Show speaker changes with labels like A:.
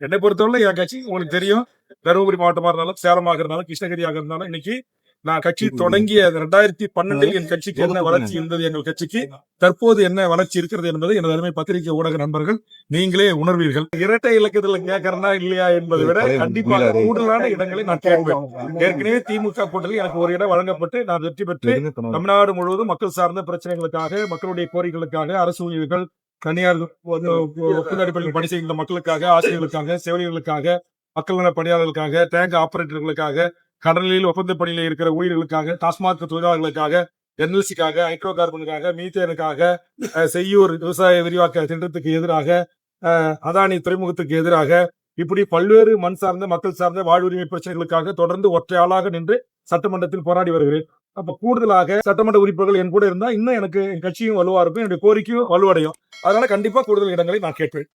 A: என்னை பொறுத்தவரை என் கட்சி உங்களுக்கு தெரியும், தருமபுரி மாவட்டமா இருந்தாலும், சேலமாக இருந்தாலும், கிருஷ்ணகிரியாக இருந்தாலும், இன்னைக்கு நான் கட்சி தொடங்கிய 2012 என் கட்சிக்கு என்ன வளர்ச்சி இருந்தது, எங்கள் கட்சிக்கு தற்போது என்ன வளர்ச்சி இருக்கிறது என்பதை எனது அருமை பத்திரிகை ஊடக நண்பர்கள் நீங்களே உணர்வீர்கள். இரட்டை இலக்கத்துல கேட்கறனா இல்லையா என்பதை விட கண்டிப்பாக கூடுதலான இடங்களை நான் கேட்பேன். ஏற்கனவே திமுக கூட்டத்தில் எனக்கு ஒரு இடம் வழங்கப்பட்டு நான் வெற்றி பெற்று தமிழ்நாடு முழுவதும் மக்கள் சார்ந்த பிரச்சனைகளுக்காக, மக்களுடைய கோரிக்கைகளுக்காக, அரசு ஊழியர்கள், தனியார் ஒப்பந்த பணி செய்கின்ற மக்களுக்காக, ஆசிரியர்களுக்காக, செவிலியர்களுக்காக, மக்கள் நல பணியாளர்களுக்காக, டேங்க் ஆபரேட்டர்களுக்காக, கடலில் ஒப்பந்த பணியில் இருக்கிற ஊழியர்களுக்காக, டாஸ்மாக் தொழிலாளர்களுக்காக, என்எல்சிக்காக, ஹைட்ரோ கார்பனுக்காக, மீத்தேனுக்காக, செய்யூர் விவசாய விரிவாக்க திட்டத்துக்கு எதிராக, அதானி துறைமுகத்துக்கு எதிராக, இப்படி பல்வேறு மண் சார்ந்த மக்கள் சார்ந்த வாழ்வுரிமை பிரச்சனைகளுக்காக தொடர்ந்து ஒற்றை ஆளாக நின்று சட்டமன்றத்தில் போராடி வருகிறேன். அப்ப கூடுதலாக சட்டமன்ற உறுப்பினர்கள் என் கூட இருந்தா இன்னும் எனக்கு கட்சியும் வலுவா இருக்கும், என்னுடைய கோரிக்கையும் வலுவடையும். அதனால கண்டிப்பா கூடுதல் இடங்களை நான் கேட்பேன்.